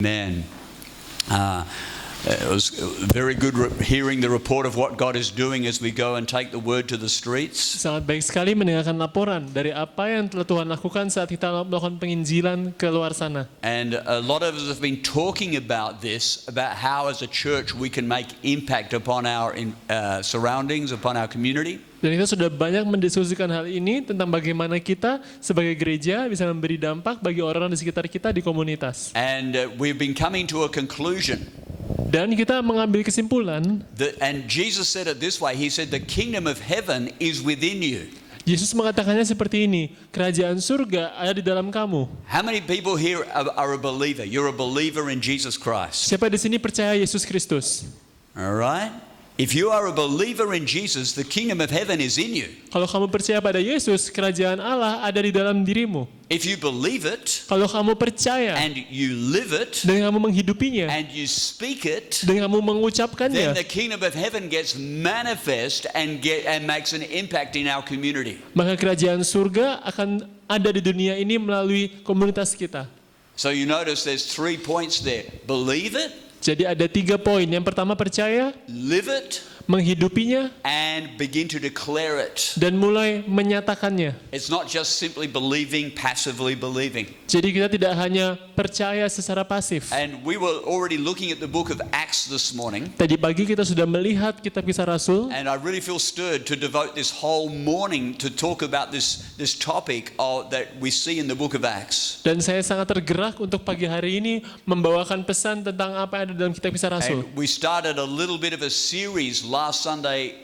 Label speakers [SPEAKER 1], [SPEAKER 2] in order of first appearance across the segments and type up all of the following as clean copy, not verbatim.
[SPEAKER 1] Amen. It was very good hearing the report of what God is doing as we go and take the word to the streets.
[SPEAKER 2] Sangat baik sekali mendengarkan laporan dari apa yang telah Tuhan lakukan saat kita melakukan penginjilan ke luar sana.
[SPEAKER 1] And a lot of us have been talking about this, about how as a church we can make impact upon our surroundings, upon our community.
[SPEAKER 2] Dan kita sudah banyak mendiskusikan hal ini tentang bagaimana kita sebagai gereja bisa memberi dampak bagi orang di sekitar kita di komunitas.
[SPEAKER 1] And we've been coming to a conclusion.
[SPEAKER 2] Dan kita mengambil kesimpulan.
[SPEAKER 1] And Jesus said it this way. He said, "The kingdom of heaven is within you."
[SPEAKER 2] Yesus mengatakannya seperti ini, kerajaan surga ada di dalam kamu.
[SPEAKER 1] How many people here are a believer? You're a believer in Jesus Christ.
[SPEAKER 2] Siapa di sini percaya Yesus Kristus?
[SPEAKER 1] All right? If you are a believer in Jesus, the kingdom of heaven is in you.
[SPEAKER 2] Kalau kamu percaya pada Yesus, kerajaan Allah ada di dalam dirimu.
[SPEAKER 1] If you believe it,
[SPEAKER 2] Kalau kamu percaya
[SPEAKER 1] and you live it,
[SPEAKER 2] dan kamu menghidupinya,
[SPEAKER 1] and you speak it,
[SPEAKER 2] dan kamu
[SPEAKER 1] then
[SPEAKER 2] mengucapkannya,
[SPEAKER 1] the kingdom of heaven gets manifest and makes an impact in our community.
[SPEAKER 2] maka kerajaan surga akan ada di dunia ini melalui komunitas kita.
[SPEAKER 1] So you notice there's 3 points there. Believe it,
[SPEAKER 2] Jadi ada 3 poin. Yang pertama percaya,
[SPEAKER 1] live it,
[SPEAKER 2] menghidupinya,
[SPEAKER 1] and begin to declare it.
[SPEAKER 2] dan mulai menyatakannya.
[SPEAKER 1] It's not just simply believing, passively believing.
[SPEAKER 2] Jadi kita tidak hanya percaya secara pasif.
[SPEAKER 1] And we were already looking at the book of Acts this morning.
[SPEAKER 2] Tadi pagi kita sudah melihat kitab Kisah Rasul.
[SPEAKER 1] And I really feel stirred to devote this whole morning to talk about this topic that we see in the book of Acts.
[SPEAKER 2] Dan saya sangat tergerak untuk pagi hari ini membawakan pesan tentang apa yang ada dalam kitab Kisah Rasul.
[SPEAKER 1] And we started a little bit of a series last Sunday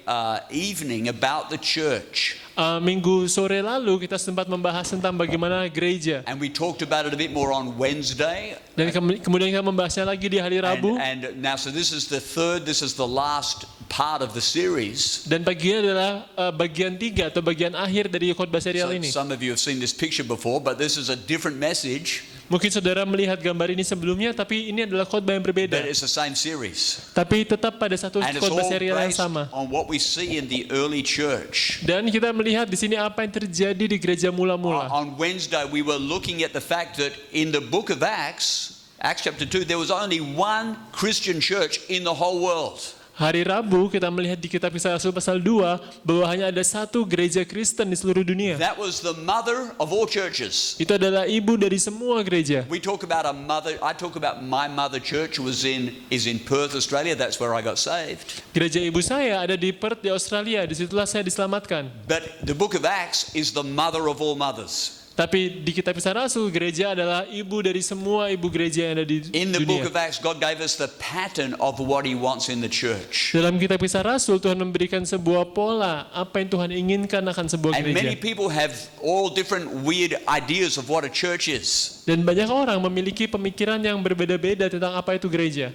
[SPEAKER 1] evening about the church.
[SPEAKER 2] Minggu sore lalu kita sempat membahas tentang bagaimana gereja.
[SPEAKER 1] And we talked about it a bit more on Wednesday.
[SPEAKER 2] Dan kemudian kita membahasnya lagi di hari Rabu.
[SPEAKER 1] And now, so this is the last part of the series.
[SPEAKER 2] Dan pagi ini adalah bagian 3 atau bagian akhir dari khotbah serial
[SPEAKER 1] So
[SPEAKER 2] ini.
[SPEAKER 1] some of you have seen this picture before, but this is a different message.
[SPEAKER 2] Mungkin saudara melihat gambar ini sebelumnya, tapi ini adalah khotbah yang berbeda.
[SPEAKER 1] But it's the same series.
[SPEAKER 2] Tapi tetap pada satu
[SPEAKER 1] And it's
[SPEAKER 2] khotbah
[SPEAKER 1] all
[SPEAKER 2] serial yang
[SPEAKER 1] based
[SPEAKER 2] sama.
[SPEAKER 1] on what we see in the early church.
[SPEAKER 2] Dan kita melihat di sini apa yang terjadi di gereja mula-mula.
[SPEAKER 1] On Wednesday, we were looking at the fact that in the book of Acts chapter 2, there was only one Christian church in the whole world.
[SPEAKER 2] Hari Rabu kita melihat di kitab Kisah Rasul pasal 2 bahwa hanya ada satu gereja Kristen di seluruh dunia.
[SPEAKER 1] That was the mother of all churches.
[SPEAKER 2] Itu adalah ibu dari semua gereja.
[SPEAKER 1] We talk about a mother. I talk about my mother church is in Perth, Australia. That's where I got saved.
[SPEAKER 2] Gereja ibu saya ada di Perth di Australia. Disitulah saya diselamatkan.
[SPEAKER 1] But the book of Acts is the mother of all mothers.
[SPEAKER 2] Tapi di kitab Kisah Rasul, gereja adalah ibu dari semua ibu gereja yang ada di
[SPEAKER 1] In the book
[SPEAKER 2] dunia.
[SPEAKER 1] of Acts, God gave us the pattern of what He wants in the church.
[SPEAKER 2] Dalam kitab Kisah Rasul, Tuhan memberikan sebuah pola apa yang Tuhan inginkan akan sebuah
[SPEAKER 1] And many
[SPEAKER 2] gereja.
[SPEAKER 1] people have all different weird ideas of what a church is.
[SPEAKER 2] Dan banyak orang memiliki pemikiran yang berbeda-beda tentang apa itu gereja.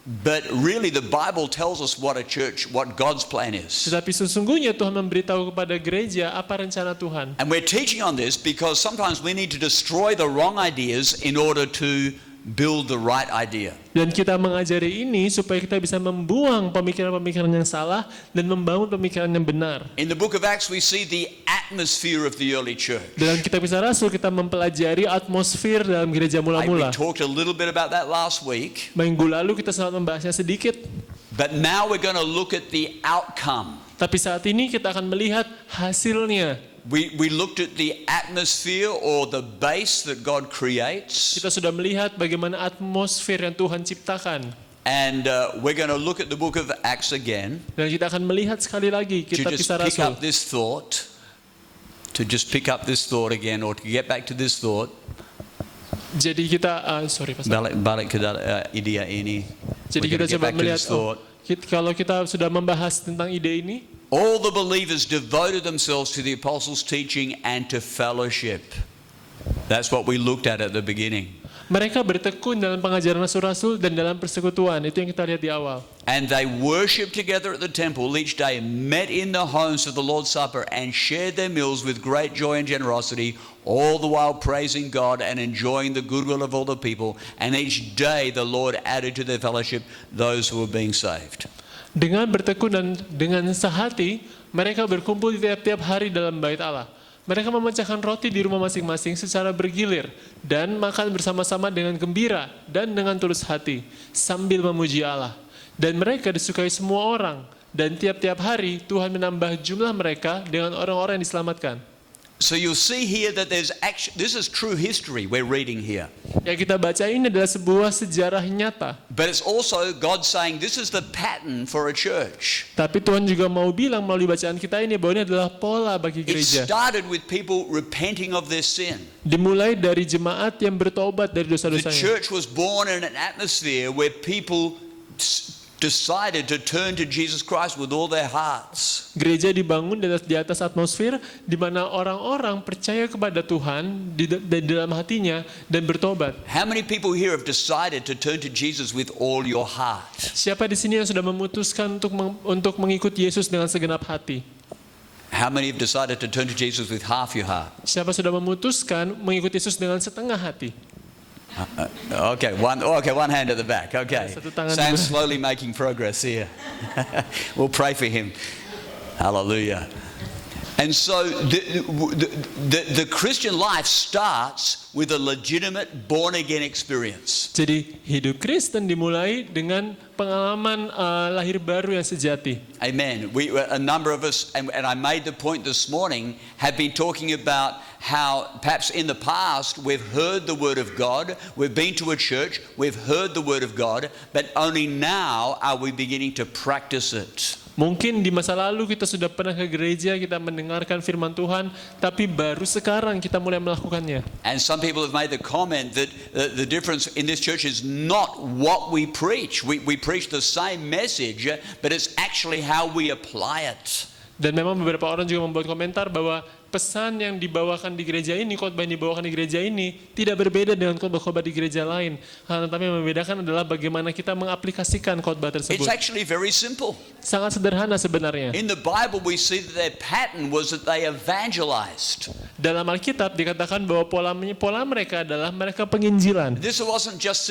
[SPEAKER 1] But really the Bible tells us what God's plan is.
[SPEAKER 2] Tetapi sesungguhnya Tuhan memberitahu kepada gereja apa rencana Tuhan.
[SPEAKER 1] And we're teaching on this because sometimes we need to destroy the wrong ideas in order to build the right idea.
[SPEAKER 2] Dan kita mengajari ini supaya kita bisa membuang pemikiran-pemikiran yang salah dan membangun pemikiran yang benar.
[SPEAKER 1] In the book of Acts we see the atmosphere of the early church.
[SPEAKER 2] Dalam kitab Kisah Rasul kita mempelajari atmosfer dalam gereja
[SPEAKER 1] We
[SPEAKER 2] mula-mula.
[SPEAKER 1] talked a little bit about that last week.
[SPEAKER 2] Minggu lalu kita sempat membahasnya sedikit.
[SPEAKER 1] But now we're going to look at the outcome.
[SPEAKER 2] Tapi saat ini kita akan melihat hasilnya.
[SPEAKER 1] We looked at the atmosphere or the base that God creates.
[SPEAKER 2] Kita sudah melihat bagaimana atmosfer yang Tuhan ciptakan.
[SPEAKER 1] And we're going to look at the book of Acts again.
[SPEAKER 2] Dan kita akan melihat sekali lagi
[SPEAKER 1] To
[SPEAKER 2] kitab
[SPEAKER 1] just
[SPEAKER 2] Kisah
[SPEAKER 1] pick
[SPEAKER 2] Rasul.
[SPEAKER 1] up this thought. To just pick up this thought again, or to get back to this thought.
[SPEAKER 2] Jadi kita,
[SPEAKER 1] Balik ke idea ini.
[SPEAKER 2] Jadi
[SPEAKER 1] We're
[SPEAKER 2] kita
[SPEAKER 1] gonna get
[SPEAKER 2] coba
[SPEAKER 1] back to
[SPEAKER 2] melihat,
[SPEAKER 1] this thought.
[SPEAKER 2] kalau kita sudah membahas tentang ide ini,
[SPEAKER 1] All the believers devoted themselves to the apostles' teaching and to fellowship. That's what we looked at the beginning.
[SPEAKER 2] mereka bertekun dalam pengajaran rasul-rasul dan dalam persekutuan. Itu yang kita lihat di awal.
[SPEAKER 1] And they worshipped together at the temple each day, met in the homes of the Lord's Supper, and shared their meals with great joy and generosity, all the while praising God and enjoying the goodwill of all the people. And each day the Lord added to their fellowship those who were being saved.
[SPEAKER 2] Dengan bertekun dan dengan sehati, mereka berkumpul di tiap-tiap hari dalam bait Allah. Mereka memecahkan roti di rumah masing-masing secara bergilir dan makan bersama-sama dengan gembira dan dengan tulus hati sambil memuji Allah. Dan mereka disukai semua orang, dan tiap-tiap hari Tuhan menambah jumlah mereka dengan orang-orang yang diselamatkan.
[SPEAKER 1] So you'll see here that this is true history we're reading here.
[SPEAKER 2] Yang kita baca ini adalah sebuah sejarah nyata.
[SPEAKER 1] But it's also God saying this is the pattern for a church.
[SPEAKER 2] Tapi Tuhan juga mau bilang melalui bacaan kita ini bahwa ini adalah pola bagi
[SPEAKER 1] It
[SPEAKER 2] gereja.
[SPEAKER 1] started with people repenting of their sin.
[SPEAKER 2] Dimulai dari jemaat yang bertobat dari
[SPEAKER 1] The
[SPEAKER 2] dosa-dosanya.
[SPEAKER 1] church was born in an atmosphere where people decided to turn to Jesus Christ with all their hearts.
[SPEAKER 2] Gereja dibangun di atas atmosfer di mana orang-orang percaya kepada Tuhan di dalam hatinya dan bertobat.
[SPEAKER 1] How many people here have decided to turn to Jesus with all your heart?
[SPEAKER 2] Siapa di sini yang sudah memutuskan untuk mengikuti Yesus dengan segenap hati?
[SPEAKER 1] How many have decided to turn to Jesus with half your heart?
[SPEAKER 2] Siapa sudah memutuskan mengikuti Yesus dengan setengah hati?
[SPEAKER 1] Okay, one hand at the back. Okay,
[SPEAKER 2] Satu tangan
[SPEAKER 1] Sam's
[SPEAKER 2] dulu.
[SPEAKER 1] slowly making progress here. We'll pray for him. Hallelujah. And so the Christian life starts with a legitimate born-again experience.
[SPEAKER 2] Jadi hidup Kristen dimulai dengan pengalaman lahir baru yang sejati.
[SPEAKER 1] Amen. A number of us, and I made the point this morning, have been talking about how perhaps in the past we've heard the Word of God, we've been to a church, we've heard the Word of God, but only now are we beginning to practice it.
[SPEAKER 2] Mungkin di masa lalu kita sudah pernah ke gereja, kita mendengarkan firman Tuhan, tapi baru sekarang kita mulai melakukannya.
[SPEAKER 1] And some people have made the comment that the difference in this church is not what we preach. We preach the same message, but it's actually how we apply it.
[SPEAKER 2] Dan memang beberapa orang juga membuat komentar bahwa pesan yang dibawakan di gereja ini, khotbah yang dibawakan di gereja ini tidak berbeda dengan khotbah-khotbah di gereja lain. Tetapi yang membedakan adalah bagaimana kita mengaplikasikan khotbah
[SPEAKER 1] It's
[SPEAKER 2] tersebut.
[SPEAKER 1] actually very simple.
[SPEAKER 2] Sangat sederhana sebenarnya.
[SPEAKER 1] In the Bible, we see that their pattern was that they evangelized.
[SPEAKER 2] Dalam Alkitab dikatakan bahwa pola mereka adalah mereka penginjilan.
[SPEAKER 1] This wasn't just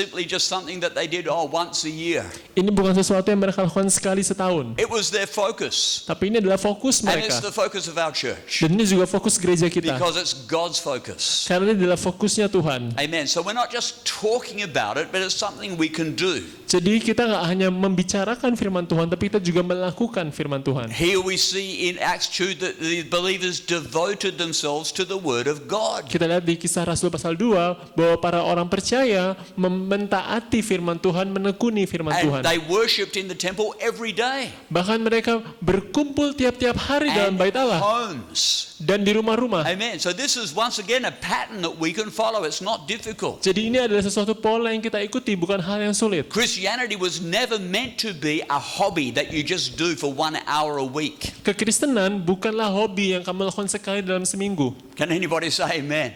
[SPEAKER 1] something that they did once a year.
[SPEAKER 2] Ini bukan sesuatu yang mereka lakukan sekali setahun.
[SPEAKER 1] It was their focus.
[SPEAKER 2] Tapi ini adalah fokus
[SPEAKER 1] And
[SPEAKER 2] mereka.
[SPEAKER 1] it's the focus of our church.
[SPEAKER 2] Dan ini juga fokus gereja kita.
[SPEAKER 1] Because it's God's focus.
[SPEAKER 2] Karena ini adalah fokusnya Tuhan.
[SPEAKER 1] Amen. So we're not just talking about it, but it's something we can do.
[SPEAKER 2] Jadi kita nggak hanya membicarakan firman Tuhan, tapi kita juga melakukan firman Tuhan.
[SPEAKER 1] Here we see in Acts 2 that the believers devoted themselves to the Word of God.
[SPEAKER 2] Kita lihat di Kisah Rasul pasal 2 bahwa para orang percaya mentaati firman Tuhan, menekuni firman
[SPEAKER 1] And
[SPEAKER 2] Tuhan.
[SPEAKER 1] they worshipped in the temple every day.
[SPEAKER 2] Bahkan mereka berkumpul tiap-tiap hari dalam
[SPEAKER 1] And
[SPEAKER 2] bait Allah
[SPEAKER 1] homes.
[SPEAKER 2] dan di rumah-rumah.
[SPEAKER 1] Amen. So this is once again a pattern that we can follow. It's not difficult.
[SPEAKER 2] Jadi ini adalah sesuatu pola yang kita ikuti, bukan hal yang sulit.
[SPEAKER 1] Christianity was never meant to be a hobby that you just do for 1 hour a week.
[SPEAKER 2] Kekristenan bukanlah hobi yang kamu lakukan sekali dalam seminggu.
[SPEAKER 1] Can anybody say amen?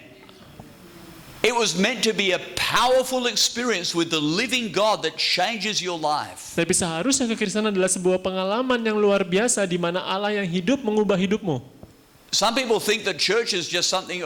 [SPEAKER 1] It was meant to be a powerful experience with the living God that changes your life.
[SPEAKER 2] Tapi seharusnya kekristenan adalah sebuah pengalaman yang luar biasa di mana Allah yang hidup mengubah hidupmu.
[SPEAKER 1] Some people think that church is just something,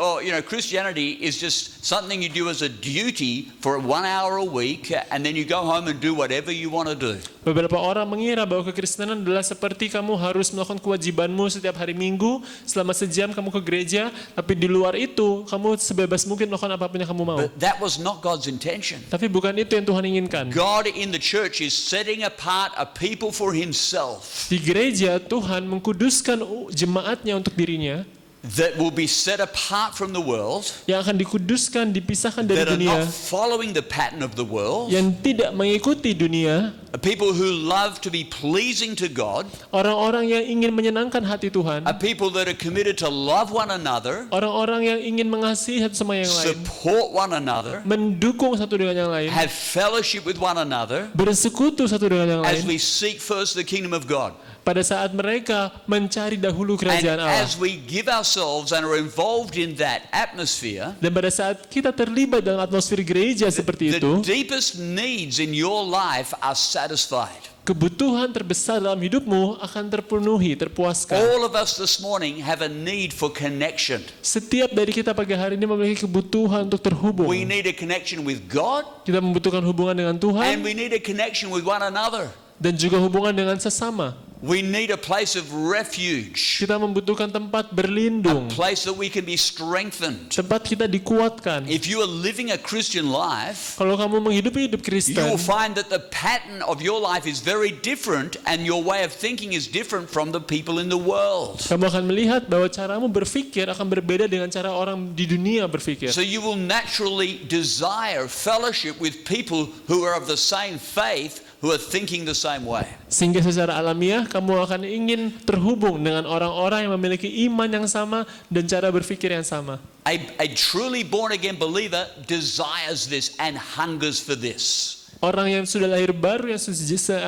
[SPEAKER 1] Christianity is just something you do as a duty for 1 hour a week, and then you go home and do whatever you want to do.
[SPEAKER 2] Beberapa orang mengira bahwa kekristenan adalah seperti kamu harus melakukan kewajibanmu setiap hari Minggu, selama sejam kamu ke gereja, tapi di luar itu kamu sebebas mungkin melakukan apapun yang kamu mau.
[SPEAKER 1] But that was not God's intention.
[SPEAKER 2] Tapi bukan itu yang Tuhan inginkan.
[SPEAKER 1] God in the church is setting apart a people for himself
[SPEAKER 2] Di gereja Tuhan mengkuduskan jemaatnya untuk dirinya,
[SPEAKER 1] that will be set apart from the world,
[SPEAKER 2] yang akan dikuduskan, dipisahkan dari
[SPEAKER 1] that are
[SPEAKER 2] dunia,
[SPEAKER 1] not following the pattern of the world,
[SPEAKER 2] yang tidak mengikuti dunia,
[SPEAKER 1] people who love to be pleasing to God,
[SPEAKER 2] orang-orang yang ingin menyenangkan hati Tuhan,
[SPEAKER 1] people that are committed to love one another,
[SPEAKER 2] orang-orang yang ingin mengasihi satu sama yang lain,
[SPEAKER 1] support one another,
[SPEAKER 2] mendukung satu dengan yang lain,
[SPEAKER 1] have fellowship with one another,
[SPEAKER 2] bersekutu satu dengan yang
[SPEAKER 1] as
[SPEAKER 2] lain,
[SPEAKER 1] we seek first the kingdom of God.
[SPEAKER 2] pada saat mereka mencari dahulu
[SPEAKER 1] And
[SPEAKER 2] kerajaan Allah.
[SPEAKER 1] as we give ourselves and are involved in that atmosphere,
[SPEAKER 2] Dan pada saat kita terlibat dalam atmosfer gereja seperti
[SPEAKER 1] the
[SPEAKER 2] itu,
[SPEAKER 1] deepest needs in your life are satisfied.
[SPEAKER 2] kebutuhan terbesar dalam hidupmu akan terpenuhi, terpuaskan.
[SPEAKER 1] All of us this morning have a need for connection.
[SPEAKER 2] Setiap dari kita pagi hari ini memiliki kebutuhan untuk terhubung.
[SPEAKER 1] We need a connection with God,
[SPEAKER 2] Kita membutuhkan hubungan dengan
[SPEAKER 1] and
[SPEAKER 2] Tuhan
[SPEAKER 1] we need a connection with one another.
[SPEAKER 2] dan juga hubungan dengan sesama.
[SPEAKER 1] We need a place of refuge,
[SPEAKER 2] Kita membutuhkan tempat
[SPEAKER 1] a
[SPEAKER 2] berlindung,
[SPEAKER 1] place that we can be strengthened.
[SPEAKER 2] tempat kita dikuatkan.
[SPEAKER 1] If you are living a Christian life,
[SPEAKER 2] Kalau kamu menghidupi hidup
[SPEAKER 1] you
[SPEAKER 2] Kristen,
[SPEAKER 1] will find that the pattern of your life is very different and your way of thinking is different from the people in the world.
[SPEAKER 2] kamu akan melihat bahwa caramu berpikir akan berbeda dengan cara orang di dunia berpikir.
[SPEAKER 1] So you will naturally desire fellowship with people who are of the same faith, who are thinking the same way.
[SPEAKER 2] Sehingga secara alamiah kamu akan ingin terhubung dengan orang-orang yang memiliki iman yang sama dan cara berpikir yang sama.
[SPEAKER 1] A truly born again believer desires this and hungers for this.
[SPEAKER 2] Orang yang sudah lahir baru yang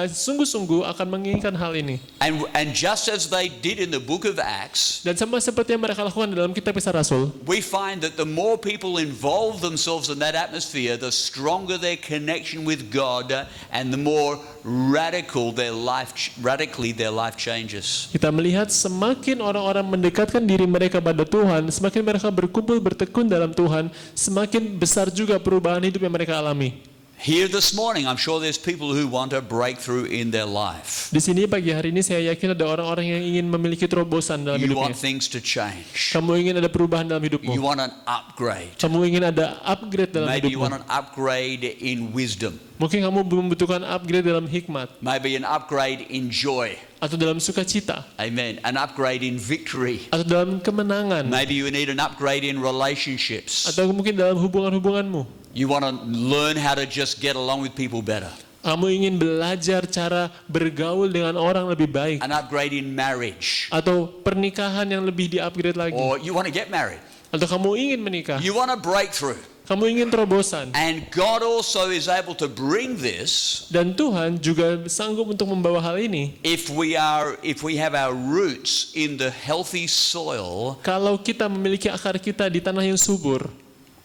[SPEAKER 2] sungguh-sungguh akan menginginkan hal ini.
[SPEAKER 1] And just as they did in the book of Acts,
[SPEAKER 2] Dan sama seperti yang mereka lakukan dalam kitab Kisah Rasul,
[SPEAKER 1] we find that the more people involve themselves in that atmosphere, the stronger their connection with God and the more radically their life changes.
[SPEAKER 2] kita melihat semakin orang-orang mendekatkan diri mereka pada Tuhan, semakin mereka berkumpul bertekun dalam Tuhan, semakin besar juga perubahan hidup yang mereka alami.
[SPEAKER 1] Here this morning, I'm sure there's people who want a breakthrough in their life.
[SPEAKER 2] Di sini pagi hari ini saya yakin ada orang-orang yang ingin memiliki terobosan dalam
[SPEAKER 1] You want
[SPEAKER 2] hidupnya.
[SPEAKER 1] things to change.
[SPEAKER 2] Kamu ingin ada perubahan dalam
[SPEAKER 1] You
[SPEAKER 2] hidupmu.
[SPEAKER 1] want an upgrade.
[SPEAKER 2] Kamu ingin ada upgrade dalam
[SPEAKER 1] Maybe you want
[SPEAKER 2] hidupmu.
[SPEAKER 1] an upgrade in wisdom.
[SPEAKER 2] Mungkin kamu membutuhkan upgrade dalam hikmat
[SPEAKER 1] Maybe an upgrade in joy.
[SPEAKER 2] atau dalam sukacita
[SPEAKER 1] Amen. An upgrade in victory.
[SPEAKER 2] atau dalam kemenangan
[SPEAKER 1] Maybe you need an upgrade in relationships.
[SPEAKER 2] atau mungkin dalam hubungan-hubunganmu.
[SPEAKER 1] You want to learn how to just get along with people better.
[SPEAKER 2] Kamu ingin belajar cara bergaul dengan orang lebih baik
[SPEAKER 1] An upgrade in marriage.
[SPEAKER 2] atau pernikahan yang lebih di-upgrade lagi
[SPEAKER 1] Or you want to get married.
[SPEAKER 2] atau kamu ingin menikah,
[SPEAKER 1] You want a breakthrough.
[SPEAKER 2] kamu ingin terobosan.
[SPEAKER 1] And God also is able to bring this
[SPEAKER 2] Dan Tuhan juga sanggup untuk membawa hal ini
[SPEAKER 1] if we have our roots in the healthy soil.
[SPEAKER 2] kalau kita memiliki akar kita di tanah yang subur.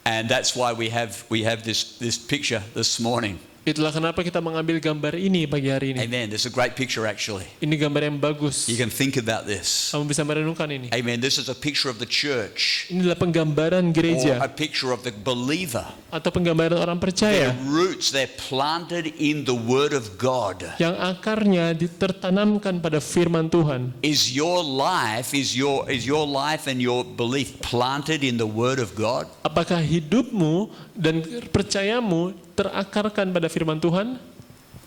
[SPEAKER 1] And that's why we have this picture this morning.
[SPEAKER 2] Itulah kenapa kita mengambil gambar ini pagi hari ini.
[SPEAKER 1] Amen. This is a great picture actually.
[SPEAKER 2] Ini gambar yang bagus.
[SPEAKER 1] You can think about this.
[SPEAKER 2] Kamu bisa merenungkan ini.
[SPEAKER 1] Amen. This is a picture of the church
[SPEAKER 2] Ini adalah penggambaran
[SPEAKER 1] or
[SPEAKER 2] gereja
[SPEAKER 1] a picture of the believer.
[SPEAKER 2] atau penggambaran orang
[SPEAKER 1] Their
[SPEAKER 2] percaya
[SPEAKER 1] roots, they're planted in the Word of God.
[SPEAKER 2] yang akarnya tertanamkan pada firman Tuhan.
[SPEAKER 1] Is your life and your belief planted in the Word of God?
[SPEAKER 2] Apakah hidupmu dan percayamu terakarkan pada firman Tuhan?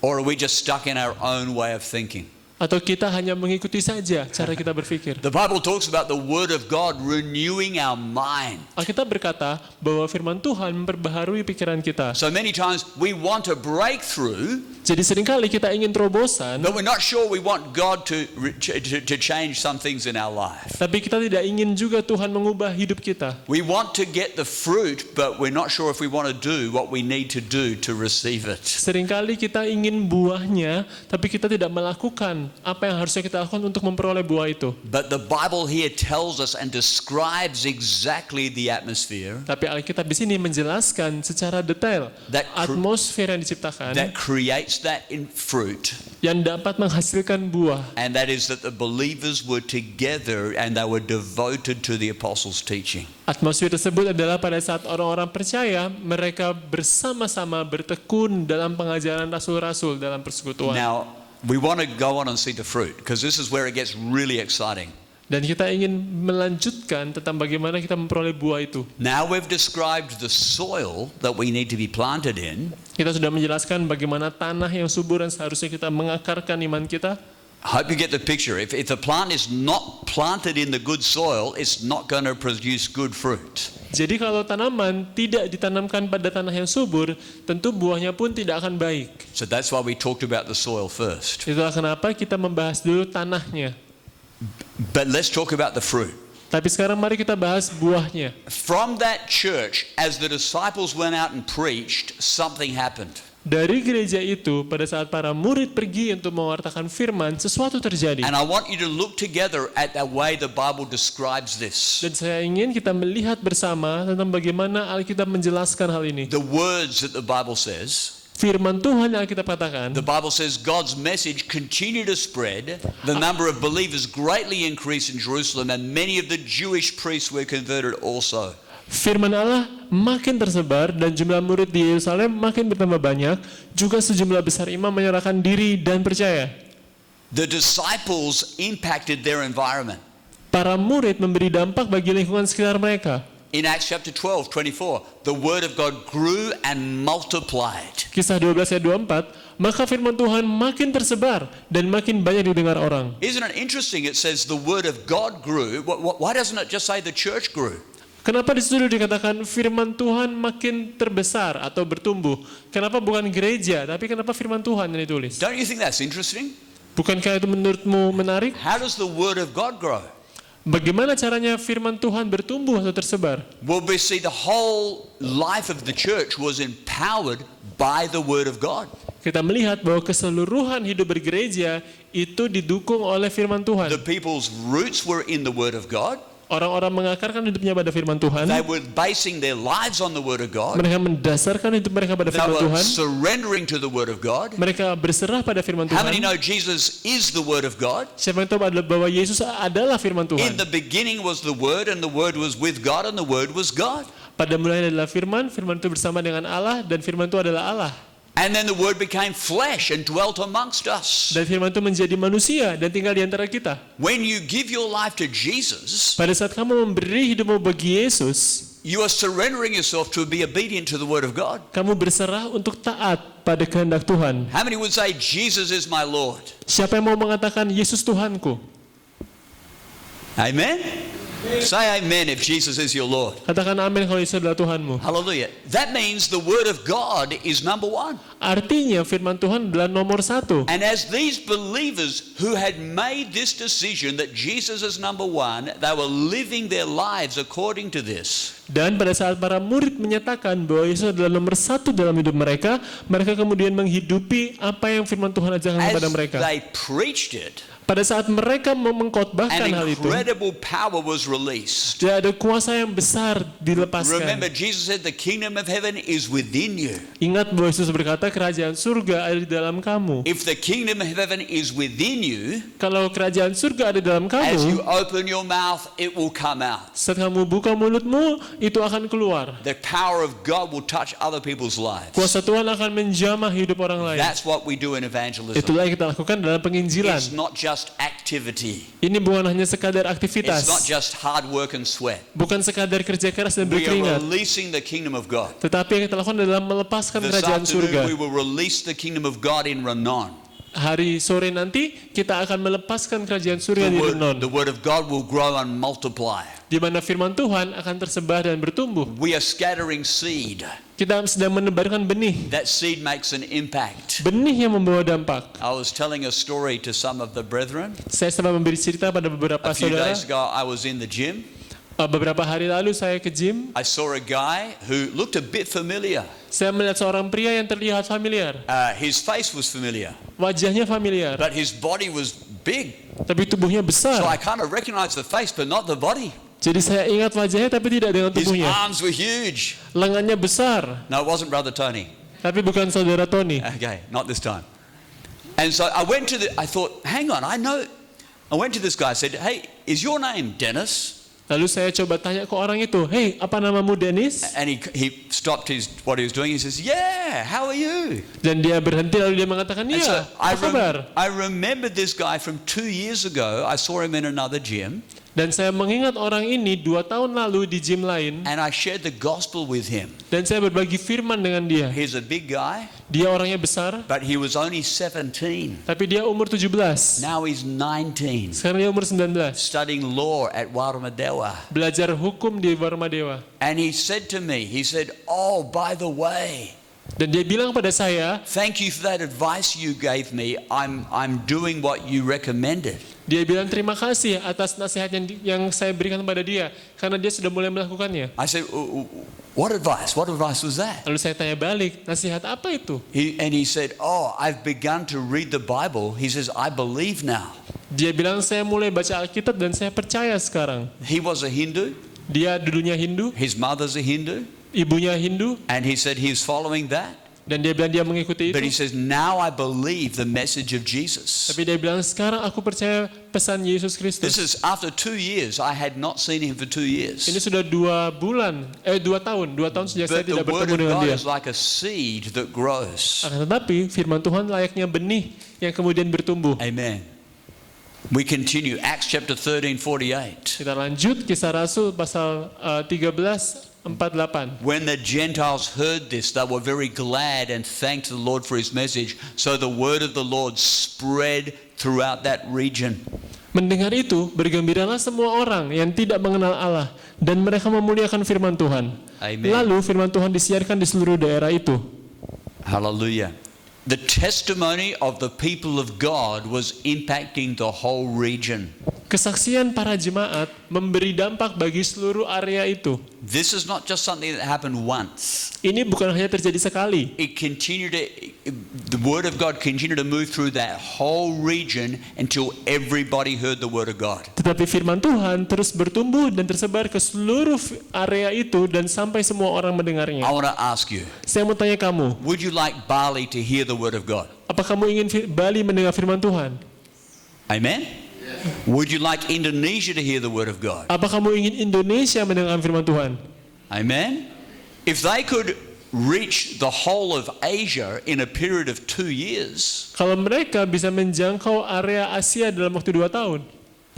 [SPEAKER 1] Or are we just stuck in our own way of thinking?
[SPEAKER 2] Atau kita hanya mengikuti saja cara kita berpikir?
[SPEAKER 1] The Bible talks about the Word of God renewing our mind.
[SPEAKER 2] Alkitab berkata bahwa firman Tuhan memperbaharui pikiran kita.
[SPEAKER 1] So many times we want a breakthrough,
[SPEAKER 2] Jadi seringkali kita ingin terobosan,
[SPEAKER 1] but we're not sure we want God to change some things in our life.
[SPEAKER 2] tapi kita tidak ingin juga Tuhan mengubah hidup kita.
[SPEAKER 1] We want to get the fruit, but we're not sure if we want to do what we need to do to receive it.
[SPEAKER 2] Seringkali kita ingin buahnya, tapi kita tidak melakukan apa yang harusnya kita lakukan untuk memperoleh buah itu.
[SPEAKER 1] But the Bible here tells us and describes exactly the atmosphere
[SPEAKER 2] Tapi Alkitab di sini menjelaskan secara detail
[SPEAKER 1] That
[SPEAKER 2] atmosfer yang diciptakan
[SPEAKER 1] that creates that in fruit,
[SPEAKER 2] yang dapat menghasilkan buah.
[SPEAKER 1] and that is that the believers were together and they were devoted to the apostles' teaching.
[SPEAKER 2] Atmosfer tersebut adalah pada saat orang-orang percaya mereka bersama-sama bertekun dalam pengajaran rasul-rasul dalam persekutuan.
[SPEAKER 1] Now, we want to go on and see the fruit because this is where it gets really exciting.
[SPEAKER 2] Dan kita ingin melanjutkan tentang bagaimana kita memperoleh buah itu.
[SPEAKER 1] Now we've described the soil that we need to be planted in.
[SPEAKER 2] Kita sudah menjelaskan bagaimana tanah yang subur yang seharusnya kita mengakarkan iman kita.
[SPEAKER 1] I hope you get the picture. If the plant is not planted in the good soil, it's not going to produce good fruit.
[SPEAKER 2] Jadi kalau tanaman tidak ditanamkan pada tanah yang subur, tentu buahnya pun tidak akan baik.
[SPEAKER 1] So that's why we talked about the soil first.
[SPEAKER 2] Itulah kenapa kita membahas dulu tanahnya.
[SPEAKER 1] But let's talk about the fruit.
[SPEAKER 2] Tapi sekarang mari kita bahas buahnya.
[SPEAKER 1] From that church, as the disciples went out and preached, something happened.
[SPEAKER 2] Dari gereja itu, pada saat para murid pergi untuk mewartakan firman, sesuatu terjadi.
[SPEAKER 1] And I want you to look together at the way the Bible describes this.
[SPEAKER 2] Dan saya ingin kita melihat bersama tentang bagaimana Alkitab menjelaskan hal ini.
[SPEAKER 1] The words that the Bible says.
[SPEAKER 2] Firman Tuhan yang Alkitab katakan,
[SPEAKER 1] The Bible says God's message continued to spread. The number of believers greatly increased in Jerusalem, and many of the Jewish priests were converted also.
[SPEAKER 2] firman Allah makin tersebar dan jumlah murid di Yerusalem makin bertambah banyak, juga sejumlah besar imam menyerahkan diri dan percaya.
[SPEAKER 1] The disciples impacted their environment.
[SPEAKER 2] Para murid memberi dampak bagi lingkungan sekitar mereka.
[SPEAKER 1] In Acts chapter 12, 24, the word of God grew and multiplied.
[SPEAKER 2] Kisah 12 ayat 24, maka firman Tuhan makin tersebar dan makin banyak didengar orang.
[SPEAKER 1] Isn't it interesting? It says the word of God grew. Why doesn't it just say the church grew?
[SPEAKER 2] Kenapa di situ dikatakan firman Tuhan makin terbesar atau bertumbuh? Kenapa bukan gereja, tapi kenapa firman Tuhan yang ditulis?
[SPEAKER 1] Don't you think that's interesting?
[SPEAKER 2] Bukankah itu menurutmu menarik?
[SPEAKER 1] How does the word of God grow?
[SPEAKER 2] Bagaimana caranya firman Tuhan bertumbuh atau tersebar?
[SPEAKER 1] Well, we see the whole life of the church was empowered by the word of God.
[SPEAKER 2] Kita melihat bahwa keseluruhan hidup bergereja itu didukung oleh firman Tuhan.
[SPEAKER 1] The people's roots were in the word of God.
[SPEAKER 2] Orang-orang mengakarkan hidupnya pada firman Tuhan.
[SPEAKER 1] They were basing their lives on the word of God.
[SPEAKER 2] Mereka mendasarkan hidup mereka pada
[SPEAKER 1] They
[SPEAKER 2] firman
[SPEAKER 1] were
[SPEAKER 2] Tuhan.
[SPEAKER 1] surrendering to the word of God.
[SPEAKER 2] Mereka berserah pada firman
[SPEAKER 1] How many
[SPEAKER 2] Tuhan.
[SPEAKER 1] know Jesus is the word of God?
[SPEAKER 2] Siapa yang tahu adalah bahwa Yesus adalah firman
[SPEAKER 1] In
[SPEAKER 2] Tuhan.
[SPEAKER 1] the beginning was the word, and the word was with God, and the word was God.
[SPEAKER 2] Pada mulanya adalah firman, firman itu bersama dengan Allah, dan firman itu adalah Allah.
[SPEAKER 1] And then the word became flesh and dwelt amongst us.
[SPEAKER 2] Dan firman itu menjadi manusia dan tinggal di antara kita.
[SPEAKER 1] When you give your life to Jesus,
[SPEAKER 2] Pada saat kamu memberi hidupmu bagi Yesus,
[SPEAKER 1] you are surrendering yourself to be obedient to the word of God.
[SPEAKER 2] kamu berserah untuk taat pada kehendak Tuhan.
[SPEAKER 1] How many would say, Jesus is my Lord?
[SPEAKER 2] Siapa yang mau mengatakan Yesus Tuhanku?
[SPEAKER 1] Amen? Say amen if Jesus is your Lord.
[SPEAKER 2] Katakan amin kalau Yesus adalah Tuhanmu.
[SPEAKER 1] Hallelujah. That means the word of God is number one.
[SPEAKER 2] Artinya firman Tuhan adalah nomor satu.
[SPEAKER 1] And as these believers who had made this decision that Jesus is number one, they were living their lives according to this.
[SPEAKER 2] Dan pada saat para murid menyatakan bahwa Yesus adalah nomor satu dalam hidup mereka, mereka kemudian menghidupi apa yang firman Tuhan ajarkan
[SPEAKER 1] As
[SPEAKER 2] kepada mereka.
[SPEAKER 1] they preached it,
[SPEAKER 2] Pada saat mereka mengkhotbahkan
[SPEAKER 1] an
[SPEAKER 2] hal itu,
[SPEAKER 1] incredible power was released.
[SPEAKER 2] tidak ada kuasa yang besar dilepaskan.
[SPEAKER 1] Remember, Jesus said the kingdom of heaven is within you.
[SPEAKER 2] Ingat bahwa Yesus berkata kerajaan surga ada di dalam kamu.
[SPEAKER 1] If the kingdom of heaven is within you,
[SPEAKER 2] Kalau kerajaan surga ada di dalam
[SPEAKER 1] as you
[SPEAKER 2] kamu,
[SPEAKER 1] open your mouth, it will come out.
[SPEAKER 2] saat kamu buka mulutmu, itu akan keluar.
[SPEAKER 1] The power of God will touch other people's lives.
[SPEAKER 2] Kuasa Tuhan akan menjamah hidup orang lain.
[SPEAKER 1] That's what we do in evangelism.
[SPEAKER 2] Itulah yang kita lakukan dalam penginjilan.
[SPEAKER 1] It's not just activity.
[SPEAKER 2] Ini bukan hanya sekadar
[SPEAKER 1] It's not
[SPEAKER 2] aktivitas,
[SPEAKER 1] just hard work and sweat.
[SPEAKER 2] bukan sekadar kerja keras dan
[SPEAKER 1] We are
[SPEAKER 2] berkeringat,
[SPEAKER 1] releasing the kingdom of God.
[SPEAKER 2] tetapi yang kita lakukan adalah melepaskan
[SPEAKER 1] This
[SPEAKER 2] kerajaan surga.
[SPEAKER 1] afternoon we will release the kingdom of God in Renon.
[SPEAKER 2] Hari sore nanti kita akan melepaskan kerajaan surga di Renon,
[SPEAKER 1] The word of God will grow and multiply.
[SPEAKER 2] di mana firman Tuhan akan tersebar dan bertumbuh.
[SPEAKER 1] We are scattering seed.
[SPEAKER 2] Kita sedang menebarkan benih,
[SPEAKER 1] That seed makes an impact.
[SPEAKER 2] benih yang membawa dampak.
[SPEAKER 1] I was telling a story to some of the brethren.
[SPEAKER 2] Saya sempat memberi cerita pada beberapa
[SPEAKER 1] A few
[SPEAKER 2] saudara.
[SPEAKER 1] days ago I was in the gym.
[SPEAKER 2] Beberapa hari lalu saya ke gym,
[SPEAKER 1] I saw a guy who looked a bit familiar.
[SPEAKER 2] saya melihat seorang pria yang terlihat familiar.
[SPEAKER 1] His face was familiar,
[SPEAKER 2] Wajahnya familiar,
[SPEAKER 1] but his body was big.
[SPEAKER 2] tapi tubuhnya
[SPEAKER 1] So I
[SPEAKER 2] besar.
[SPEAKER 1] kind of recognized the face, but not the body.
[SPEAKER 2] Jadi saya ingat wajahnya tapi tidak dengan
[SPEAKER 1] His
[SPEAKER 2] tubuhnya.
[SPEAKER 1] arms were huge.
[SPEAKER 2] Lengannya besar,
[SPEAKER 1] No, it wasn't Brother Tony.
[SPEAKER 2] tapi bukan saudara Tony.
[SPEAKER 1] Okay, not this time. And so I thought, hang on, I went to this guy, I said, hey, is your name Dennis?
[SPEAKER 2] Lalu saya coba tanya ke orang itu, "Hei, apa namamu Dennis?"
[SPEAKER 1] And he stopped what he was doing. He says, yeah, how are you?
[SPEAKER 2] Dan dia berhenti lalu dia mengatakan,
[SPEAKER 1] And so
[SPEAKER 2] "Iya, apa kabar?"
[SPEAKER 1] I remember this guy from 2 years ago. I saw him in another gym,
[SPEAKER 2] Dan saya mengingat orang ini 2 tahun lalu di gym lain,
[SPEAKER 1] and I shared the gospel with him.
[SPEAKER 2] dan saya berbagi firman dengan dia.
[SPEAKER 1] He's a big guy,
[SPEAKER 2] Dia orangnya besar,
[SPEAKER 1] but he was only 17.
[SPEAKER 2] tapi dia umur 17.
[SPEAKER 1] Now he's 19,
[SPEAKER 2] Sekarang dia umur 19.
[SPEAKER 1] studying law at Warmadewa.
[SPEAKER 2] Belajar hukum di Warmadewa.
[SPEAKER 1] And he said to me, he said, oh, by the way,
[SPEAKER 2] Dan dia bilang pada saya,
[SPEAKER 1] thank you for that advice you gave me. I'm doing what you recommended.
[SPEAKER 2] dia bilang terima kasih atas nasihat yang saya berikan kepada dia, karena dia sudah mulai melakukannya.
[SPEAKER 1] I said, what advice? What advice was that?
[SPEAKER 2] Lalu saya tanya balik, nasihat apa itu?
[SPEAKER 1] He said, oh, I've begun to read the Bible. He says, I believe now.
[SPEAKER 2] Dia bilang saya mulai baca Alkitab dan saya percaya sekarang.
[SPEAKER 1] He was a Hindu.
[SPEAKER 2] Dia dulunya Hindu,
[SPEAKER 1] His mother's a Hindu.
[SPEAKER 2] ibunya Hindu,
[SPEAKER 1] And he said he's following that.
[SPEAKER 2] dan dia bilang dia mengikuti
[SPEAKER 1] But he
[SPEAKER 2] itu.
[SPEAKER 1] says, now I believe the message of Jesus.
[SPEAKER 2] Tapi dia bilang sekarang aku percaya pesan Yesus
[SPEAKER 1] This
[SPEAKER 2] Kristus.
[SPEAKER 1] is after 2 years. I had not seen him for 2 years.
[SPEAKER 2] Ini sudah 2 tahun sejak saya
[SPEAKER 1] But the
[SPEAKER 2] tidak
[SPEAKER 1] word
[SPEAKER 2] bertemu
[SPEAKER 1] of
[SPEAKER 2] dengan
[SPEAKER 1] God
[SPEAKER 2] dia.
[SPEAKER 1] is like a seed that grows.
[SPEAKER 2] Akan tetapi firman Tuhan layaknya benih yang kemudian bertumbuh.
[SPEAKER 1] Amen. We continue, Acts chapter 13:48.
[SPEAKER 2] Kita lanjut Kisah Rasul pasal 13:48.
[SPEAKER 1] When the Gentiles heard this, they were very glad and thanked the Lord for his message. So the word of the Lord spread throughout that region.
[SPEAKER 2] Mendengar itu, bergembiralah semua orang yang tidak mengenal Allah dan mereka memuliakan firman Tuhan.
[SPEAKER 1] Amen.
[SPEAKER 2] Lalu firman Tuhan disiarkan di seluruh daerah itu.
[SPEAKER 1] Hallelujah. The testimony of the people of God was impacting the whole region.
[SPEAKER 2] Kesaksian para jemaat memberi dampak bagi seluruh area itu.
[SPEAKER 1] This is not just something that happened once.
[SPEAKER 2] Ini bukan hanya terjadi sekali.
[SPEAKER 1] The word of God continued to move through that whole region until everybody heard the word of God.
[SPEAKER 2] Tetapi firman Tuhan terus bertumbuh dan tersebar ke seluruh area itu dan sampai semua orang mendengarnya.
[SPEAKER 1] I want to ask you,
[SPEAKER 2] Saya mau tanya kamu,
[SPEAKER 1] would you like Bali to hear the word of God?
[SPEAKER 2] apa kamu ingin Bali mendengar firman Tuhan?
[SPEAKER 1] Amen? Would you like Indonesia to hear the word of God?
[SPEAKER 2] Apa kamu ingin Indonesia mendengar firman Tuhan?
[SPEAKER 1] Amen? If they could reach the whole of Asia in a period of 2 years,
[SPEAKER 2] Kalau mereka bisa menjangkau area Asia dalam waktu 2 tahun,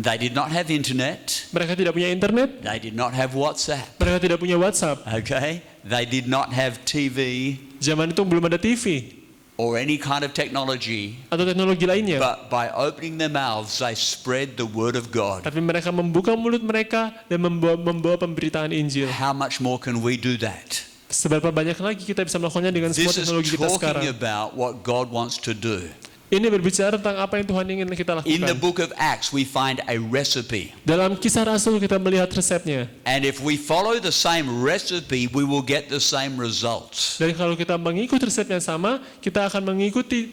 [SPEAKER 1] they did not have internet,
[SPEAKER 2] mereka tidak punya internet,
[SPEAKER 1] they did not have WhatsApp,
[SPEAKER 2] mereka tidak punya WhatsApp,
[SPEAKER 1] okay? They did not have TV
[SPEAKER 2] zaman itu belum ada TV
[SPEAKER 1] or any kind of technology,
[SPEAKER 2] atau teknologi lainnya.
[SPEAKER 1] but by opening their mouths, they spread the word of God.
[SPEAKER 2] Tapi mereka membuka mulut mereka dan membawa pemberitaan Injil.
[SPEAKER 1] How much more can we do that?
[SPEAKER 2] Seberapa banyak lagi kita bisa melakukannya dengan semua
[SPEAKER 1] This is
[SPEAKER 2] teknologi kita sekarang.
[SPEAKER 1] talking about what God wants to do.
[SPEAKER 2] Ini berbicara tentang apa yang Tuhan ingin kita
[SPEAKER 1] In the
[SPEAKER 2] lakukan.
[SPEAKER 1] book of Acts, we find a recipe.
[SPEAKER 2] Dalam Kisah Rasul kita melihat resepnya.
[SPEAKER 1] And if we follow the same recipe, we will get the same results.
[SPEAKER 2] Dan kalau kita mengikuti resep yang sama, kita akan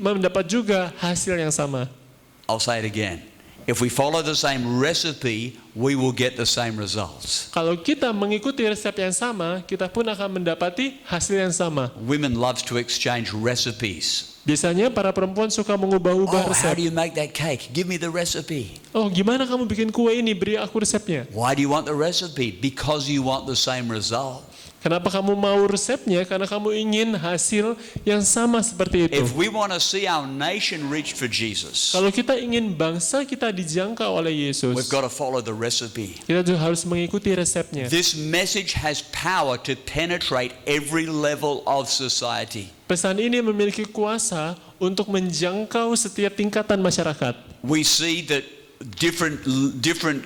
[SPEAKER 2] mendapat juga hasil yang sama.
[SPEAKER 1] I'll say it again. If we follow the same recipe, we will get the same results.
[SPEAKER 2] Kalau kita mengikuti resep yang sama, kita pun akan mendapati hasil yang sama.
[SPEAKER 1] Women love to exchange recipes.
[SPEAKER 2] Biasanya para perempuan suka mengubah-ubah
[SPEAKER 1] Oh, how
[SPEAKER 2] resep.
[SPEAKER 1] do you make that cake? Give me the recipe.
[SPEAKER 2] Oh, gimana kamu bikin kue ini? Beri aku resepnya.
[SPEAKER 1] Why do you want the recipe? Because you want the same result.
[SPEAKER 2] Kenapa kamu mau resepnya? Karena kamu ingin hasil yang sama seperti itu.
[SPEAKER 1] If we want to see our nation reach for Jesus,
[SPEAKER 2] Kalau kita ingin bangsa kita dijangkau oleh Yesus,
[SPEAKER 1] we've got to follow the recipe.
[SPEAKER 2] kita juga harus mengikuti resepnya.
[SPEAKER 1] This message has power to penetrate every level of society.
[SPEAKER 2] Pesan ini memiliki kuasa untuk menjangkau setiap tingkatan masyarakat.
[SPEAKER 1] We see that different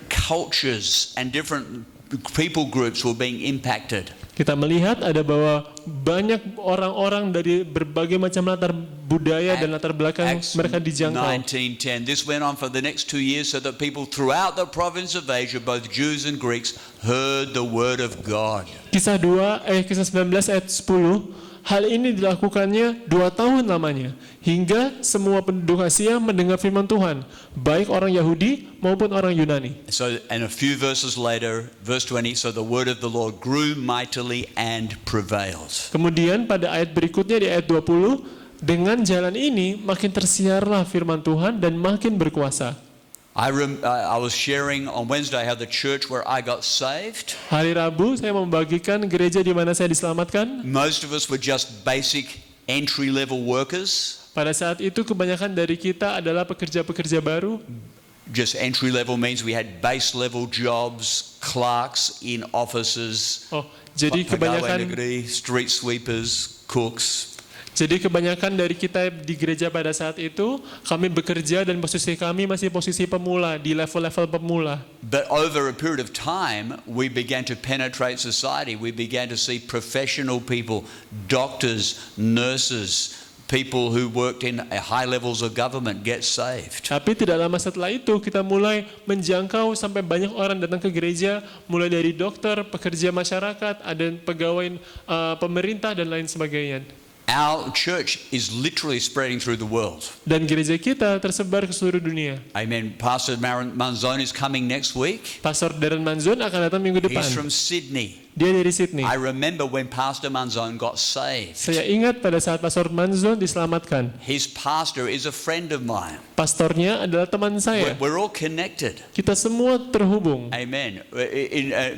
[SPEAKER 1] cultures and different people groups were being impacted.
[SPEAKER 2] Kita melihat ada bahwa banyak orang-orang dari berbagai macam latar budaya dan latar belakang
[SPEAKER 1] Acts
[SPEAKER 2] mereka dijangkau.
[SPEAKER 1] 19:10. This went on for the next 2 years so that people throughout the province of Asia, both Jews and Greeks, heard the word of God.
[SPEAKER 2] Kisah 19 ayat 10. Hal ini dilakukannya 2 tahun lamanya, hingga semua penduduk Asia mendengar firman Tuhan, baik orang Yahudi maupun orang Yunani.
[SPEAKER 1] So, and a few verses later, verse 20, so the word of the Lord grew mightily and prevailed.
[SPEAKER 2] Kemudian pada ayat berikutnya di ayat 20, dengan jalan ini makin tersiarlah firman Tuhan dan makin berkuasa.
[SPEAKER 1] I was sharing on Wednesday how the church where I got saved,
[SPEAKER 2] Hari Rabu saya membagikan gereja di mana saya diselamatkan.
[SPEAKER 1] most of us were just basic entry-level workers.
[SPEAKER 2] Pada saat itu kebanyakan dari kita adalah pekerja-pekerja baru.
[SPEAKER 1] Just entry-level means we had base-level jobs, clerks in offices,
[SPEAKER 2] Oh, jadi
[SPEAKER 1] pegawai
[SPEAKER 2] kebanyakan
[SPEAKER 1] negeri, street sweepers, cooks.
[SPEAKER 2] Jadi kebanyakan dari kita di gereja pada saat itu, kami bekerja dan posisi kami masih posisi pemula, di level-level pemula.
[SPEAKER 1] But over a period of time, we began to penetrate society. We began to see professional people, doctors, nurses, people who worked in high levels of government get saved.
[SPEAKER 2] Tapi tidak lama setelah itu, kita mulai menjangkau sampai banyak orang datang ke gereja, mulai dari dokter, pekerja masyarakat, ada pegawai pemerintah, dan lain sebagainya.
[SPEAKER 1] Our church is literally spreading through the world.
[SPEAKER 2] Dan gereja kita tersebar ke seluruh dunia.
[SPEAKER 1] Amen. Pastor Manzone is coming next week.
[SPEAKER 2] Pastor Darren Manzon akan datang minggu depan.
[SPEAKER 1] He's from Sydney.
[SPEAKER 2] Dia dari Sydney.
[SPEAKER 1] I remember when Pastor Manzon got saved.
[SPEAKER 2] Saya ingat pada saat Pastor Manzon diselamatkan.
[SPEAKER 1] His pastor is a friend of mine.
[SPEAKER 2] Pastornya adalah teman saya.
[SPEAKER 1] We're all connected.
[SPEAKER 2] Kita semua terhubung.
[SPEAKER 1] Amen.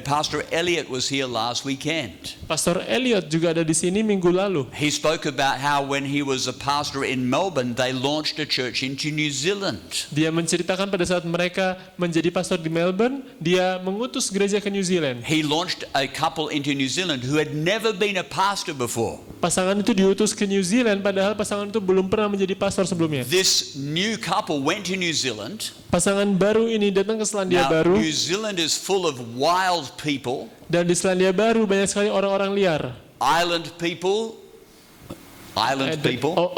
[SPEAKER 1] Pastor Elliot was here last weekend.
[SPEAKER 2] Pastor Elliot juga ada di sini minggu lalu.
[SPEAKER 1] He spoke about how when he was a pastor in Melbourne, they launched a church into New Zealand.
[SPEAKER 2] Dia menceritakan pada saat mereka menjadi pastor di Melbourne, dia mengutus gereja ke New Zealand.
[SPEAKER 1] He launched a couple into New Zealand who had never been a pastor before.
[SPEAKER 2] Pasangan itu diutus ke New Zealand, padahal pasangan itu belum pernah menjadi pastor sebelumnya.
[SPEAKER 1] This new couple went to New Zealand.
[SPEAKER 2] Pasangan baru ini datang ke Selandia
[SPEAKER 1] Now,
[SPEAKER 2] Baru,
[SPEAKER 1] New Zealand is full of wild people,
[SPEAKER 2] dan di Selandia Baru banyak sekali orang-orang liar.
[SPEAKER 1] island people,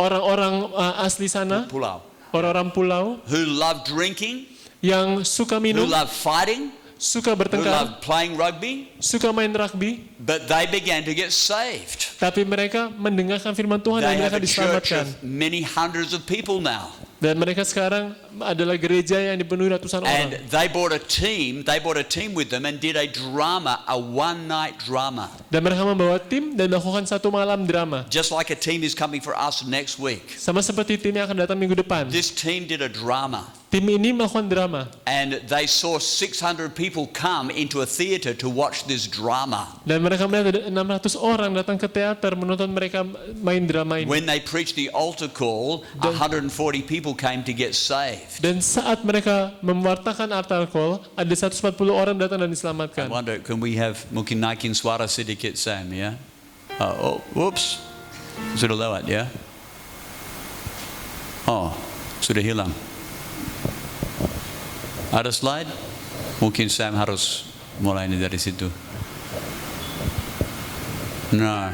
[SPEAKER 2] Orang-orang asli sana,
[SPEAKER 1] pulau,
[SPEAKER 2] orang-orang pulau
[SPEAKER 1] who love drinking,
[SPEAKER 2] yang suka
[SPEAKER 1] who
[SPEAKER 2] minum,
[SPEAKER 1] love fighting,
[SPEAKER 2] suka
[SPEAKER 1] who
[SPEAKER 2] bertengkar,
[SPEAKER 1] love playing rugby,
[SPEAKER 2] suka main rugby,
[SPEAKER 1] but they began to get saved.
[SPEAKER 2] tapi mereka mendengarkan firman Tuhan dan
[SPEAKER 1] They
[SPEAKER 2] mereka
[SPEAKER 1] have a church
[SPEAKER 2] diselamatkan.
[SPEAKER 1] of many hundreds of people now.
[SPEAKER 2] Dan mereka sekarang adalah gereja yang dipenuhi ratusan
[SPEAKER 1] And
[SPEAKER 2] orang.
[SPEAKER 1] they brought a team with them and did a drama, a one-night drama.
[SPEAKER 2] Dan mereka membawa tim dan melakukan satu malam drama.
[SPEAKER 1] Just like a team is coming for us next week.
[SPEAKER 2] Sama seperti tim yang akan datang minggu depan.
[SPEAKER 1] This team did a drama.
[SPEAKER 2] Tim ini melakukan drama.
[SPEAKER 1] And they saw 600 people come into a theater to watch this drama.
[SPEAKER 2] Dan mereka melihat ada 600 orang datang ke teater menonton mereka main drama ini.
[SPEAKER 1] When they preached the altar call, 140 people came to get saved.
[SPEAKER 2] Dan saat mereka mewartakan altar call, ada 140 orang datang dan
[SPEAKER 1] I
[SPEAKER 2] diselamatkan.
[SPEAKER 1] wonder, can we have mungkin naikin suara sedikit Sam, ya? Whoops. Sudah lewat, ya? Oh, sudah hilang. Ada slide? Mungkin Sam harus mulai dari situ. No.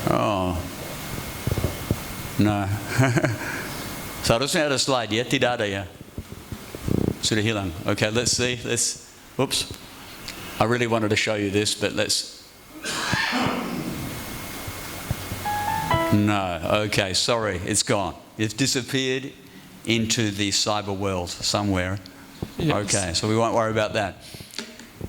[SPEAKER 1] Oh. No. Seharusnya ada slide, ya? Tidak ada, ya? Sudah hilang. Okay, let's see. Whoops. I really wanted to show you this, but let's... No. Okay, sorry. It's gone. It's disappeared into the cyber world somewhere.
[SPEAKER 2] Yes.
[SPEAKER 1] Okay, so we won't worry about that.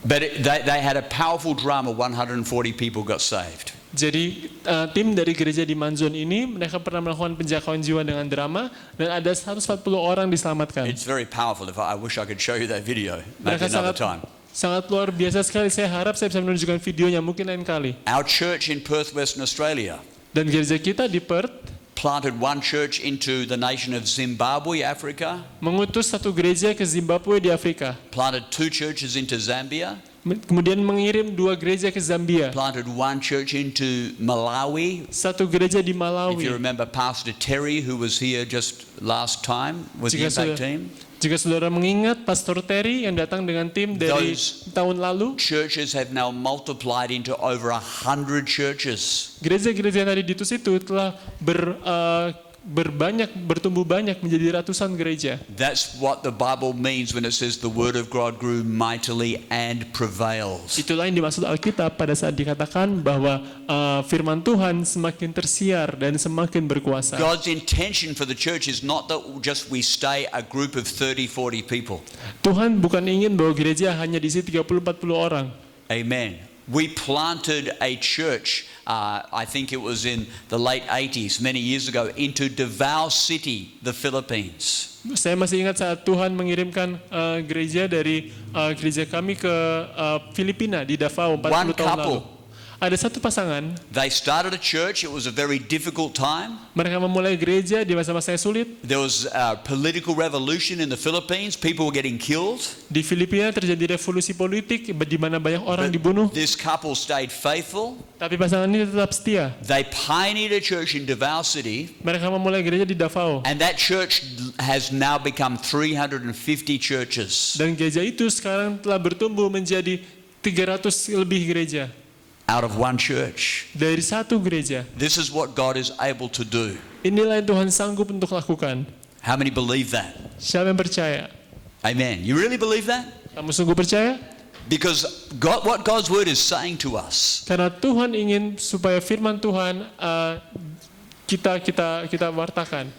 [SPEAKER 1] But they had a powerful drama. 140 people got saved.
[SPEAKER 2] Jadi tim dari gereja di Manzon ini mereka pernah melakukan penjangkauan jiwa dengan drama dan ada 140 orang diselamatkan.
[SPEAKER 1] It's very powerful. I wish I could show you that video. Maybe
[SPEAKER 2] Mereka
[SPEAKER 1] another time.
[SPEAKER 2] sangat luar biasa sekali. Saya harap saya bisa menunjukkan videonya mungkin lain kali.
[SPEAKER 1] Our church in Perth, Western Australia,
[SPEAKER 2] Dan gereja kita di Perth
[SPEAKER 1] planted one church into the nation of Zimbabwe, Africa.
[SPEAKER 2] mengutus satu gereja ke Zimbabwe di Afrika.
[SPEAKER 1] Planted two churches into Zambia.
[SPEAKER 2] Kemudian mengirim 2 gereja ke Zambia.
[SPEAKER 1] Planted one church into Malawi.
[SPEAKER 2] Satu gereja di
[SPEAKER 1] If you
[SPEAKER 2] Malawi.
[SPEAKER 1] remember Pastor Terry, who was here just last time with the Impact team.
[SPEAKER 2] Jika saudara mengingat Pastor Terry yang datang dengan tim dari tahun lalu,
[SPEAKER 1] Churches have now multiplied into over 100 churches.
[SPEAKER 2] gereja-gereja yang tadi di situ telah bertumbuh banyak menjadi ratusan gereja.
[SPEAKER 1] That's what the Bible means when it says the word of God grew mightily and prevails.
[SPEAKER 2] Itulah yang dimaksud Alkitab pada saat dikatakan bahwa firman Tuhan semakin tersiar dan semakin berkuasa.
[SPEAKER 1] God's intention for the church is not that just we stay a group of 30-40 people.
[SPEAKER 2] Tuhan bukan ingin bahwa gereja hanya diisi 30-40 orang.
[SPEAKER 1] Amen. We planted a church, I think it was in the late 80s, many years ago, into Davao City, the Philippines.
[SPEAKER 2] Saya masih ingat saat Tuhan mengirimkan gereja dari gereja kami ke Filipina di Davao 40 tahun lalu. Ada satu pasangan.
[SPEAKER 1] They started a church. It was a very difficult time.
[SPEAKER 2] Mereka memulai gereja di masa-masa yang sulit.
[SPEAKER 1] There was a political revolution in the Philippines. People were getting killed.
[SPEAKER 2] Di Filipina terjadi revolusi politik di mana banyak orang dibunuh.
[SPEAKER 1] This couple stayed faithful.
[SPEAKER 2] Tapi pasangan ini tetap setia.
[SPEAKER 1] They pioneered a church in Davao City.
[SPEAKER 2] Mereka memulai gereja di Davao.
[SPEAKER 1] And that church has now become 350 churches.
[SPEAKER 2] Dan gereja itu sekarang telah bertumbuh menjadi 300 lebih gereja.
[SPEAKER 1] Out of one church.
[SPEAKER 2] Dari satu gereja.
[SPEAKER 1] This is what God is able to do.
[SPEAKER 2] Inilah yang Tuhan sanggup untuk lakukan.
[SPEAKER 1] How many believe that?
[SPEAKER 2] Siapa yang percaya?
[SPEAKER 1] Amen. You really believe that?
[SPEAKER 2] Kamu sungguh percaya?
[SPEAKER 1] Because what God's word is saying to us.
[SPEAKER 2] Karena Tuhan ingin supaya firman Tuhan kita wartakan.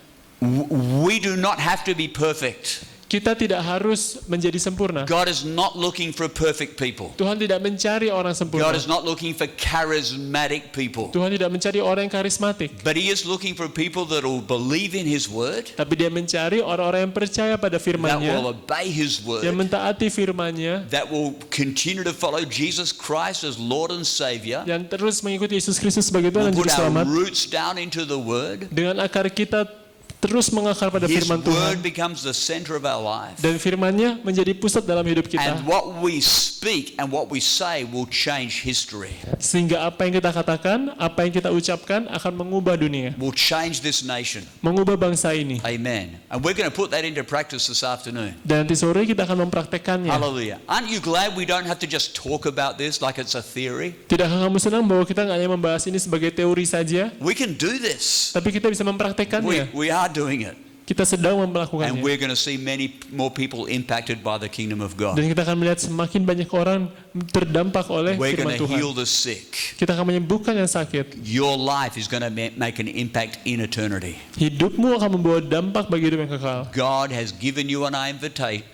[SPEAKER 1] We do not have to be perfect.
[SPEAKER 2] Kita tidak harus menjadi sempurna.
[SPEAKER 1] God is not looking for perfect people.
[SPEAKER 2] Tuhan tidak mencari orang
[SPEAKER 1] God
[SPEAKER 2] sempurna.
[SPEAKER 1] is not looking for charismatic people.
[SPEAKER 2] Tuhan tidak mencari orang yang karismatik.
[SPEAKER 1] But He is looking for people that will believe in His word,
[SPEAKER 2] Tapi dia mencari orang-orang yang percaya pada
[SPEAKER 1] that will
[SPEAKER 2] firman-Nya,
[SPEAKER 1] obey His
[SPEAKER 2] yang
[SPEAKER 1] word,
[SPEAKER 2] mentaati firman-Nya,
[SPEAKER 1] that will continue to follow Jesus Christ as Lord and Savior.
[SPEAKER 2] yang terus mengikuti Yesus Kristus sebagai Tuhan
[SPEAKER 1] We'll
[SPEAKER 2] dan Juru
[SPEAKER 1] put our
[SPEAKER 2] Selamat.
[SPEAKER 1] roots down into the word.
[SPEAKER 2] Dengan akar kita terus mengakar pada
[SPEAKER 1] His
[SPEAKER 2] firman Tuhan.
[SPEAKER 1] word becomes the center of our life.
[SPEAKER 2] Dan firman-Nya menjadi pusat dalam hidup kita.
[SPEAKER 1] And what we speak and what we say will change history,
[SPEAKER 2] Sehingga apa yang kita katakan, apa yang kita ucapkan akan mengubah dunia.
[SPEAKER 1] will change this nation.
[SPEAKER 2] Mengubah bangsa ini.
[SPEAKER 1] Amen. And we're going to put that into practice this afternoon.
[SPEAKER 2] Dan nanti sore kita akan mempraktekannya.
[SPEAKER 1] Hallelujah. Aren't you glad we don't have to just talk about this like it's a theory?
[SPEAKER 2] Tidakkah kamu senang bahwa kita nggak hanya membahas ini sebagai teori saja,
[SPEAKER 1] We can do this.
[SPEAKER 2] tapi kita bisa mempraktekannya.
[SPEAKER 1] We are doing it.
[SPEAKER 2] Kita sedang
[SPEAKER 1] And
[SPEAKER 2] melakukannya.
[SPEAKER 1] we're going to see many more people impacted by the kingdom of God.
[SPEAKER 2] Dan kita akan melihat semakin banyak orang terdampak oleh
[SPEAKER 1] We're
[SPEAKER 2] firman
[SPEAKER 1] going to
[SPEAKER 2] Tuhan.
[SPEAKER 1] heal the sick.
[SPEAKER 2] Kita akan menyembuhkan yang sakit.
[SPEAKER 1] Your life is going to make an impact in eternity.
[SPEAKER 2] Hidupmu akan membawa dampak bagi hidup yang kekal.
[SPEAKER 1] God has given you an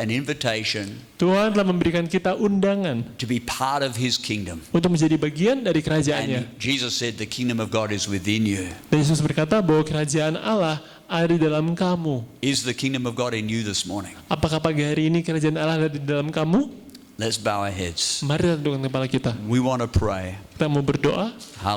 [SPEAKER 1] invitation
[SPEAKER 2] Tuhan telah memberikan kita undangan
[SPEAKER 1] to be part of His kingdom.
[SPEAKER 2] untuk menjadi bagian dari kerajaannya.
[SPEAKER 1] And Jesus said the kingdom of God is within you.
[SPEAKER 2] Dan Yesus berkata bahwa kerajaan Allah ada di dalam kamu.
[SPEAKER 1] Is the kingdom of God in you this morning?
[SPEAKER 2] Apakah pagi hari ini kerajaan Allah ada di dalam kamu?
[SPEAKER 1] Let's bow our heads.
[SPEAKER 2] Mari kita tundukkan kepala kita.
[SPEAKER 1] We want to pray.
[SPEAKER 2] Kita mau berdoa.